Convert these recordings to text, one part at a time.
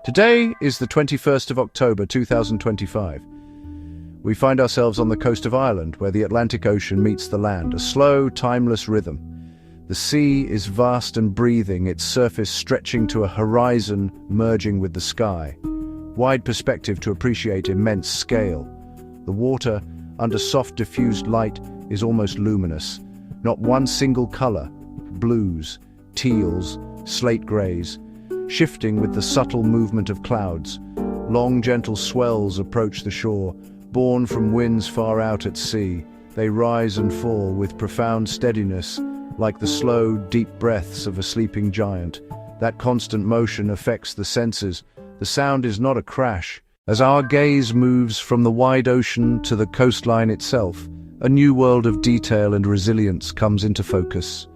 Today is the 21st of October 2025. We find ourselves on the coast of Ireland, where the Atlantic Ocean meets the land, a slow, timeless rhythm. The sea is vast and breathing, its surface stretching to a horizon merging with the sky. Wide perspective to appreciate immense scale. The water, under soft diffused light, is almost luminous. Not one single color, blues, teals, slate grays, shifting with the subtle movement of clouds. Long, gentle swells approach the shore, borne from winds far out at sea. They rise and fall with profound steadiness, like the slow, deep breaths of a sleeping giant. That constant motion affects the senses. The sound is not a crash. As our gaze moves from the wide ocean to the coastline itself, a new world of detail and resilience comes into focus.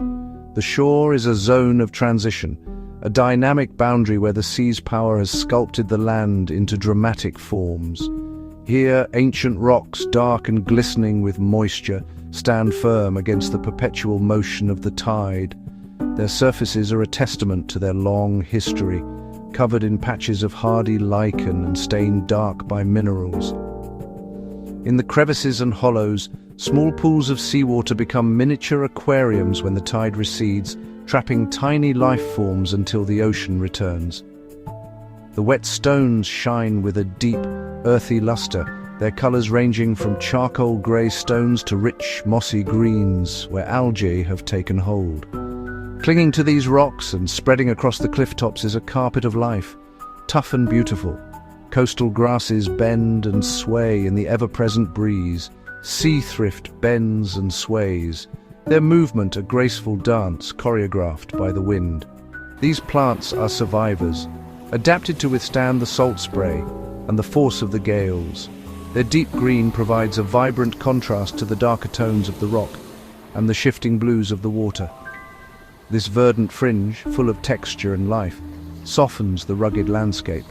The shore is a zone of transition, a dynamic boundary where the sea's power has sculpted the land into dramatic forms. Here, ancient rocks, dark and glistening with moisture, stand firm against the perpetual motion of the tide. Their surfaces are a testament to their long history, covered in patches of hardy lichen and stained dark by minerals. In the crevices and hollows, small pools of seawater become miniature aquariums when the tide recedes, trapping tiny life forms until the ocean returns. The wet stones shine with a deep, earthy luster, their colors ranging from charcoal gray stones to rich, mossy greens where algae have taken hold. Clinging to these rocks and spreading across the cliff tops is a carpet of life, tough and beautiful. Coastal grasses bend and sway in the ever-present breeze. Sea thrift bends and sways, their movement a graceful dance choreographed by the wind. These plants are survivors, adapted to withstand the salt spray and the force of the gales. Their deep green provides a vibrant contrast to the darker tones of the rock and the shifting blues of the water. This verdant fringe, full of texture and life, softens the rugged landscape.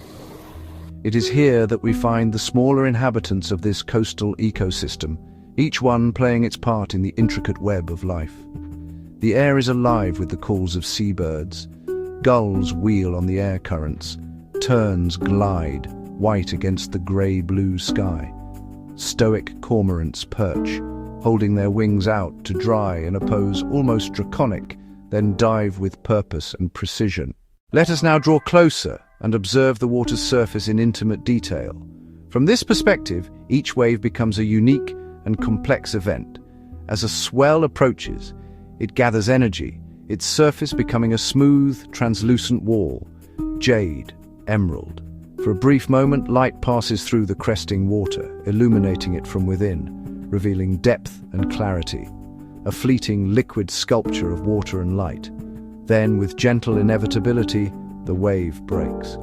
It is here that we find the smaller inhabitants of this coastal ecosystem, each one playing its part in the intricate web of life. The air is alive with the calls of seabirds. Gulls wheel on the air currents. Terns glide, white against the grey-blue sky. Stoic cormorants perch, holding their wings out to dry in a pose almost draconic, then dive with purpose and precision. Let us now draw closer and observe the water's surface in intimate detail. From this perspective, each wave becomes a unique and complex event. As a swell approaches, it gathers energy, its surface becoming a smooth, translucent wall. Jade, emerald. For a brief moment, light passes through the cresting water, illuminating it from within, revealing depth and clarity. A fleeting, liquid sculpture of water and light. Then, with gentle inevitability, the wave breaks.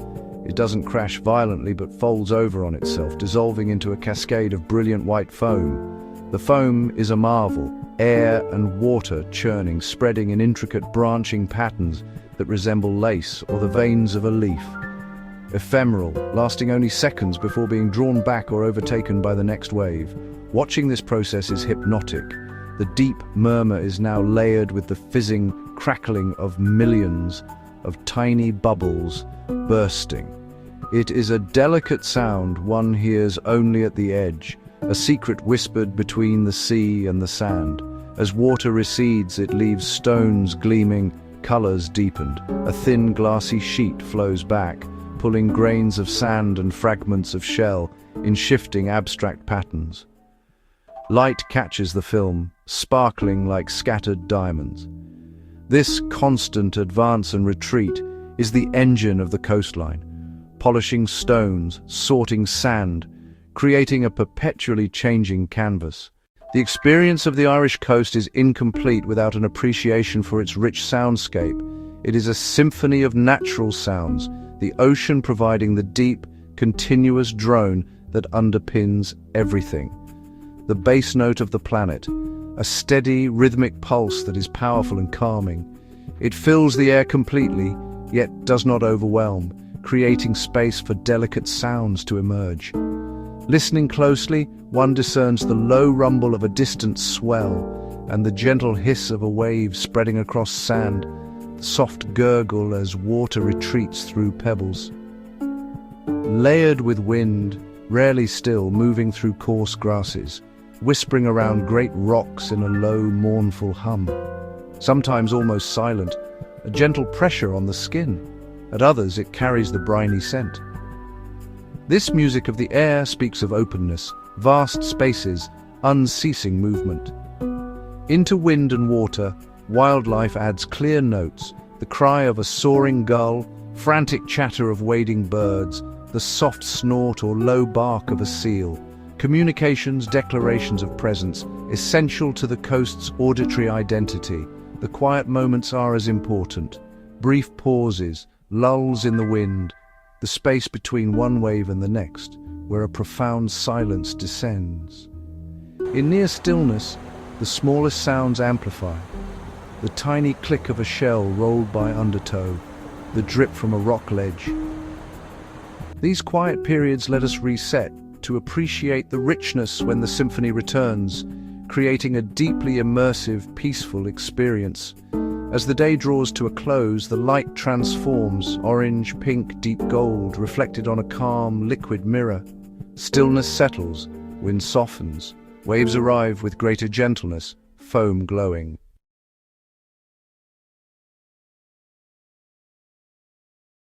It doesn't crash violently but folds over on itself, dissolving into a cascade of brilliant white foam. The foam is a marvel, air and water churning, spreading in intricate branching patterns that resemble lace or the veins of a leaf. Ephemeral, lasting only seconds before being drawn back or overtaken by the next wave. Watching this process is hypnotic. The deep murmur is now layered with the fizzing, crackling of millions of tiny bubbles bursting. It is a delicate sound one hears only at the edge, a secret whispered between the sea and the sand. As water recedes, it leaves stones gleaming, colors deepened. A thin, glassy sheet flows back, pulling grains of sand and fragments of shell in shifting, abstract patterns. Light catches the film, sparkling like scattered diamonds. This constant advance and retreat is the engine of the coastline, polishing stones, sorting sand, creating a perpetually changing canvas. The experience of the Irish coast is incomplete without an appreciation for its rich soundscape. It is a symphony of natural sounds, the ocean providing the deep, continuous drone that underpins everything. The bass note of the planet, a steady, rhythmic pulse that is powerful and calming. It fills the air completely, yet does not overwhelm, creating space for delicate sounds to emerge. Listening closely, one discerns the low rumble of a distant swell and the gentle hiss of a wave spreading across sand, the soft gurgle as water retreats through pebbles. layered with wind, rarely still, moving through coarse grasses, whispering around great rocks in a low, mournful hum. Sometimes almost silent, a gentle pressure on the skin. At others, it carries the briny scent. This music of the air speaks of openness, vast spaces, unceasing movement. Into wind and water, wildlife adds clear notes, the cry of a soaring gull, frantic chatter of wading birds, the soft snort or low bark of a seal. Communications, declarations of presence, essential to the coast's auditory identity. The quiet moments are as important. Brief pauses, lulls in the wind, the space between one wave and the next, where a profound silence descends. In near stillness, the smallest sounds amplify. The tiny click of a shell rolled by undertow, the drip from a rock ledge. These quiet periods let us reset, to appreciate the richness when the symphony returns, creating a deeply immersive, peaceful experience. As the day draws to a close, the light transforms, orange, pink, deep gold, reflected on a calm, liquid mirror. Stillness settles, wind softens, waves arrive with greater gentleness, foam glowing.